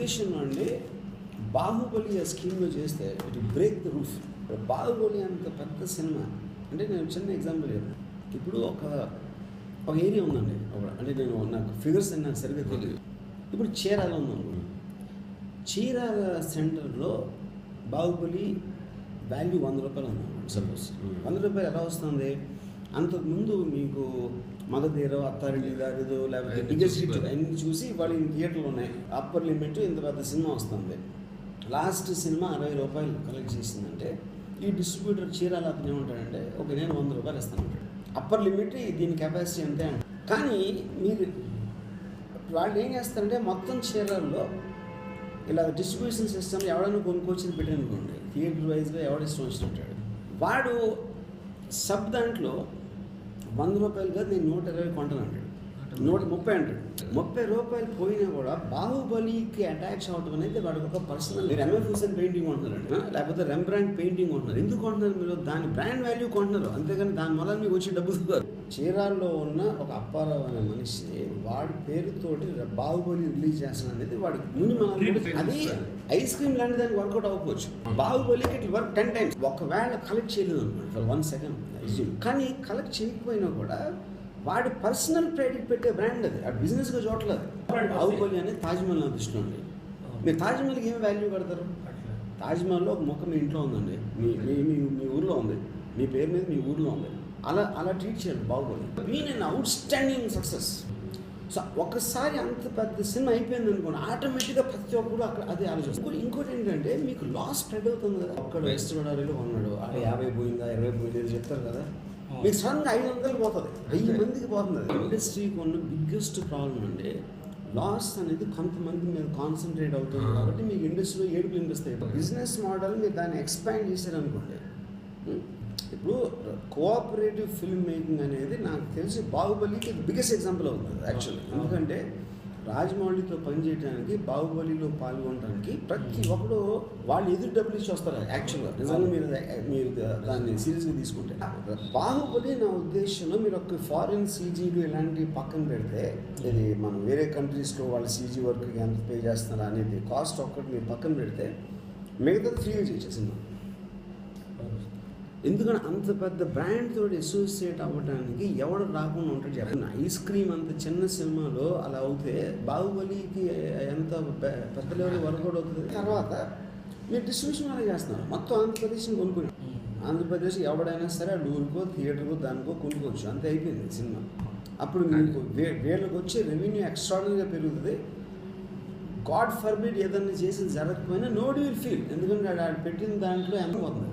Education అండి బాహుబలి ఆ స్కీమ్లో చేస్తే it break the roof. Baahubali అంత పెద్ద సినిమా అంటే నేను చిన్న ఎగ్జాంపుల్ చెప్పాను. ఇప్పుడు ఒక ఏరియా ఉందండి, అంటే నాకు ఫిగర్స్ నాకు సరిగ్గా తెలియదు. ఇప్పుడు చీరాల ఉందనుకో, చీరాల సెంటర్లో బాహుబలి వాల్యూ 100 రూపాయలు ఉంది సపోజ్. 100 రూపాయలు ఎలా వస్తుంది? అంతకుముందు మీకు మగధీర, అత్తారింటి గారిదో లేకపోతే బిగ్గెస్ట్ హిట్ అన్ని చూసి వాళ్ళు థియేటర్లు ఉన్నాయి. అప్పర్ లిమిట్ ఇంత పెద్ద సినిమా వస్తుంది. లాస్ట్ సినిమా 60 రూపాయలు కలెక్ట్ చేసిందంటే ఈ డిస్ట్రిబ్యూటర్ చీరాల అతను ఏమంటాడంటే నేను 100 రూపాయలు ఇస్తాను. అప్పర్ లిమిట్ దీని కెపాసిటీ అంతే అంట. కానీ మీరు వాళ్ళు ఏం చేస్తారంటే మొత్తం చీరాల్లో ఇలా డిస్ట్రిబ్యూషన్ సిస్టమ్ ఎవడైనా కొనుక్కొచ్చింది పెట్టానుకోండి, థియేటర్ వైజ్గా ఎవడిష్టం వచ్చినట్టాడు వాడు దాంట్లో 100 రూపాయలు కాదు, నేను 120 కొంటాను అంటాడు, 130 అంటాడు. 30 రూపాయలు పోయినా కూడా బాహుబలికి అటాచ్ అవడం అనేది వాడికి ఒక పర్సనల్. మీరు ఎంఎఫ్ హుసేన్ పెయింటింగ్ కొంటున్నారండి, లేకపోతే రెంబ్రాండ్ పెయింటింగ్ కొంటున్నారు. ఎందుకు కొంటున్నారు? మీరు దాని బ్రాండ్ వాల్యూ కొంటున్నారు, అంతేగాని దాని వల్ల మీకు వచ్చే డబ్బులు కాదు. చీరాల్లో ఉన్న ఒక అప్పారావు అనే మనిషి వాడి పేరుతోటి బాహుబలి రిలీజ్ చేస్తాను అనేది వాడికి మినిమం. అది ఐస్ క్రీమ్ లాంటి దానికి వర్కౌట్ అవ్వకపోవచ్చు. బాహుబలికి ఇట్ వర్క్ 10 times. ఒకవేళ కలెక్ట్ చేయలేదు అనుకోండి ఫర్ 1 second, కానీ కలెక్ట్ చేయకపోయినా కూడా వాడి పర్సనల్ ప్రైడ్కి పెట్టే బ్రాండ్ అది, ఆ బిజినెస్గా చూడలేదు. బాహుబలి అనేది తాజ్మహల్ నా దృష్టిలో ఉంది. మీరు తాజ్మహల్కి ఏం వాల్యూ కడతారు? తాజ్మహల్లో ఒక మొక్క మీ ఇంట్లో ఉందండి, మీ ఊర్లో ఉంది, మీ పేరు మీద మీ ఊర్లో ఉంది, అలా ట్రీట్ చేయాలి బాహుబలి. మీన్ అన్ అవుట్ స్టాండింగ్ సక్సెస్. సో ఒక్కసారి అంత పెద్ద సినిమా అయిపోయింది అనుకోండి, ఆటోమేటిక్గా ప్రతి ఒక్కరు అక్కడ అదే ఆలోచిస్తారు. ఇంకోటి ఏంటంటే మీకు లాస్ స్ప్రెడ్ అవుతుంది కదా. ఒక్కడ వెస్ట్ గోదావరిలో ఉన్నాడు, అక్కడ 50 పోయిందా 20 పోయింది చెప్తారు కదా, మీకు సడన్గా 500 పోతుంది, 1000 మందికి పోతుంది. ఇండస్ట్రీకి ఉన్న బిగ్గెస్ట్ ప్రాబ్లం అంటే లాస్ అనేది కొంతమంది మీద కాన్సన్ట్రేట్ అవుతుంది కాబట్టి మీకు ఇండస్ట్రీలో ఏడుపులు వినిపిస్తాయి. బిజినెస్ మోడల్ మీరు దాన్ని ఎక్స్పాండ్ చేశారనుకోండి. ఇప్పుడు కోఆపరేటివ్ ఫిల్మ్ మేకింగ్ అనేది నాకు తెలిసి బాహుబలికి బిగ్గెస్ట్ ఎగ్జాంపుల్ అవుతుంది యాక్చువల్లీ. ఎందుకంటే రాజమౌళితో పనిచేయడానికి, బాహుబలిలో పాల్గొనడానికి ప్రతి ఒక్కడు వాళ్ళు ఎదురు డబ్బులు ఇచ్చి వస్తారు యాక్చువల్గా. నిజంగా మీరు దాన్ని సీరియస్గా తీసుకుంటే బాహుబలి నా ఉద్దేశంలో మీరు ఒక ఫారిన్ సీజీలు ఇలాంటివి పక్కన పెడితే, ఇది మనం వేరే కంట్రీస్లో వాళ్ళ సీజీ వర్క్కి ఎంత పే చేస్తున్నారా అనేది కాస్ట్ ఒక్కటి మీరు పక్కన పెడితే మిగతాది ఫ్రీగా చేయొచ్చు సినిమా. ఎందుకంటే అంత పెద్ద బ్రాండ్ తోటి అసోసియేట్ అవ్వడానికి ఎవడు రాకుండా ఉంటాడు చెప్పండి. ఐస్ క్రీమ్ అంత చిన్న సినిమాలో అలా అవుతే బాహుబలికి ఎంత పెద్ద లెవెల్ వర్కౌట్ అవుతుంది. తర్వాత మీరు డిస్ట్రిబ్యూషన్ అలా చేస్తున్నారు, మొత్తం ఆంధ్రప్రదేశ్ని కొనుక్కుని. ఆంధ్రప్రదేశ్ ఎవడైనా సరే ఆ ఊరికో థియేటర్కో దానికో కొనుక్కోవచ్చు, అంతే అయిపోయింది సినిమా. అప్పుడు మీకు వీళ్ళకి వచ్చే రెవెన్యూ ఎక్స్ట్రాడినరీగా పెరుగుతుంది. గాడ్ ఫర్బిడ్ ఏదన్నా చేసి జరగకపోయినా నోడి విల్ ఫీల్, ఎందుకంటే ఆడు పెట్టిన దాంట్లో ఎంత పోతుంది.